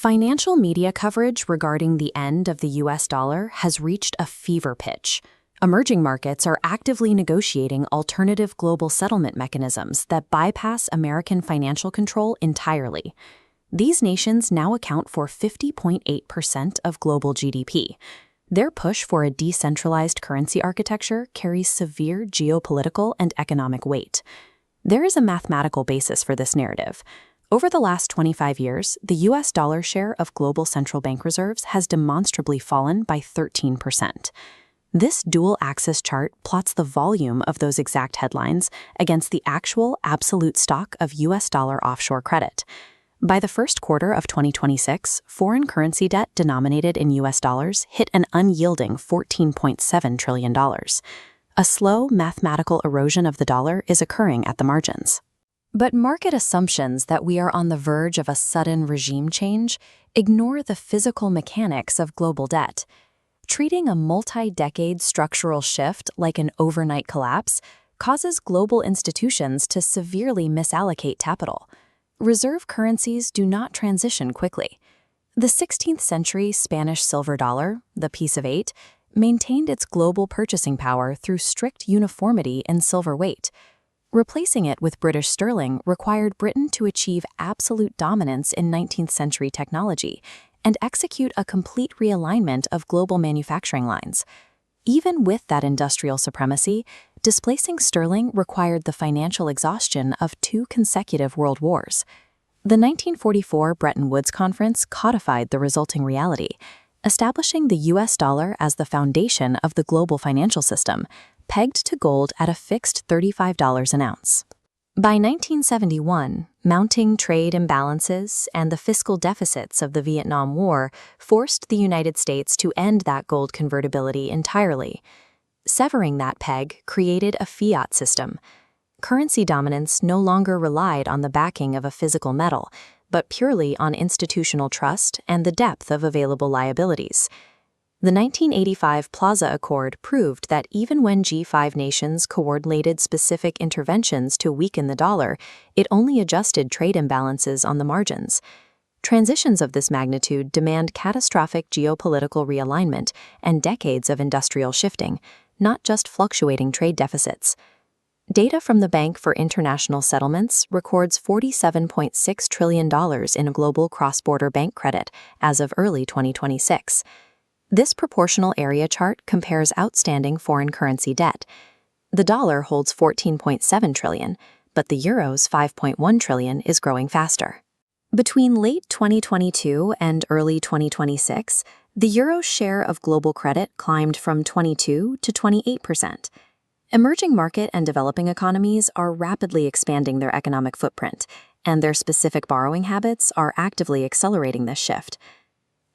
Financial media coverage regarding the end of the U.S. dollar has reached a fever pitch. Emerging markets are actively negotiating alternative global settlement mechanisms that bypass American financial control entirely. These nations now account for 50.8% of global GDP. Their push for a decentralized currency architecture carries severe geopolitical and economic weight. There is a mathematical basis for this narrative. Over the last 25 years, the U.S. dollar share of global central bank reserves has demonstrably fallen by 13%. This dual-axis chart plots the volume of those exact headlines against the actual absolute stock of U.S. dollar offshore credit. By the first quarter of 2026, foreign currency debt denominated in U.S. dollars hit an unyielding $14.7 trillion. A slow mathematical erosion of the dollar is occurring at the margins. But market assumptions that we are on the verge of a sudden regime change ignore the physical mechanics of global debt. Treating a multi-decade structural shift like an overnight collapse causes global institutions to severely misallocate capital. Reserve currencies do not transition quickly. The 16th century Spanish silver dollar, the piece of 8, maintained its global purchasing power through strict uniformity in silver weight. Replacing it with British sterling required Britain to achieve absolute dominance in 19th century technology and execute a complete realignment of global manufacturing lines. Even with that industrial supremacy, displacing sterling required the financial exhaustion of 2 consecutive world wars. The 1944 Bretton Woods Conference codified the resulting reality, establishing the U.S. dollar as the foundation of the global financial system, pegged to gold at a fixed $35 an ounce. By 1971, mounting trade imbalances and the fiscal deficits of the Vietnam War forced the United States to end that gold convertibility entirely. Severing that peg created a fiat system. Currency dominance no longer relied on the backing of a physical metal, but purely on institutional trust and the depth of available liabilities. The 1985 Plaza Accord proved that even when G5 nations coordinated specific interventions to weaken the dollar, it only adjusted trade imbalances on the margins. Transitions of this magnitude demand catastrophic geopolitical realignment and decades of industrial shifting, not just fluctuating trade deficits. Data from the Bank for International Settlements records $47.6 trillion in global cross-border bank credit as of early 2026. This proportional area chart compares outstanding foreign currency debt. The dollar holds $14.7 trillion, but the euro's $5.1 trillion is growing faster. Between late 2022 and early 2026, the euro's share of global credit climbed from 22 to 28%. Emerging market and developing economies are rapidly expanding their economic footprint, and their specific borrowing habits are actively accelerating this shift.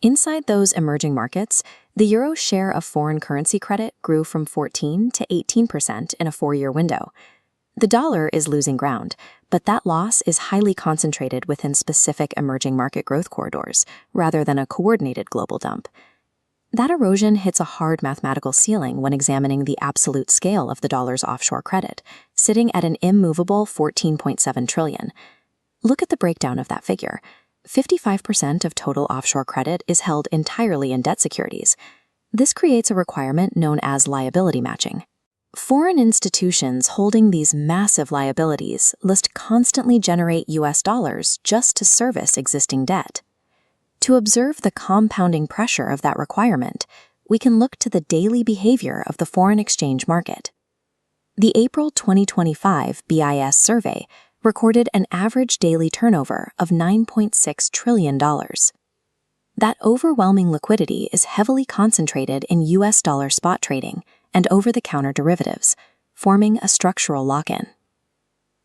Inside those emerging markets, the euro's share of foreign currency credit grew from 14 to 18% in a 4-year window. The dollar is losing ground, but that loss is highly concentrated within specific emerging market growth corridors, rather than a coordinated global dump. That erosion hits a hard mathematical ceiling when examining the absolute scale of the dollar's offshore credit, sitting at an immovable $14.7 trillion. Look at the breakdown of that figure. 55% of total offshore credit is held entirely in debt securities. This creates a requirement known as liability matching. Foreign institutions holding these massive liabilities must constantly generate U.S. dollars just to service existing debt. To observe the compounding pressure of that requirement, we can look to the daily behavior of the foreign exchange market. The April 2025 BIS survey recorded an average daily turnover of $9.6 trillion. That overwhelming liquidity is heavily concentrated in U.S. dollar spot trading and over-the-counter derivatives, forming a structural lock-in.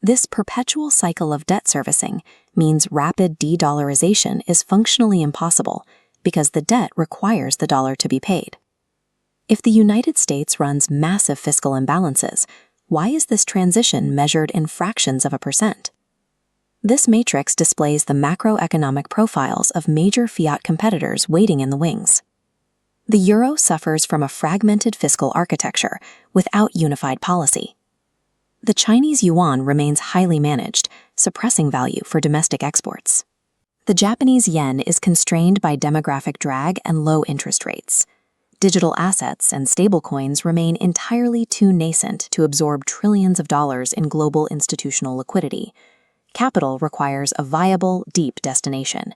This perpetual cycle of debt servicing means rapid de-dollarization is functionally impossible because the debt requires the dollar to be paid. If the United States runs massive fiscal imbalances, why is this transition measured in fractions of a percent? This matrix displays the macroeconomic profiles of major fiat competitors waiting in the wings. The euro suffers from a fragmented fiscal architecture without unified policy. The Chinese yuan remains highly managed, suppressing value for domestic exports. The Japanese yen is constrained by demographic drag and low interest rates. Digital assets and stablecoins remain entirely too nascent to absorb trillions of dollars in global institutional liquidity. Capital requires a viable, deep destination.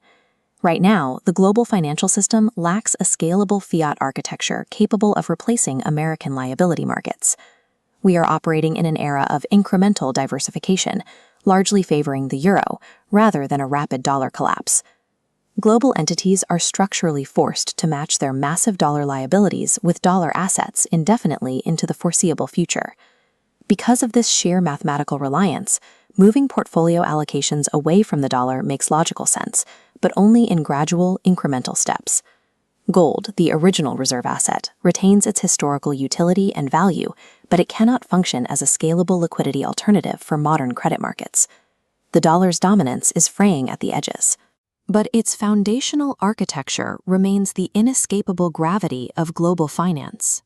Right now, the global financial system lacks a scalable fiat architecture capable of replacing American liability markets. We are operating in an era of incremental diversification, largely favoring the euro, rather than a rapid dollar collapse. Global entities are structurally forced to match their massive dollar liabilities with dollar assets indefinitely into the foreseeable future. Because of this sheer mathematical reliance, moving portfolio allocations away from the dollar makes logical sense, but only in gradual, incremental steps. Gold, the original reserve asset, retains its historical utility and value, but it cannot function as a scalable liquidity alternative for modern credit markets. The dollar's dominance is fraying at the edges. But its foundational architecture remains the inescapable gravity of global finance.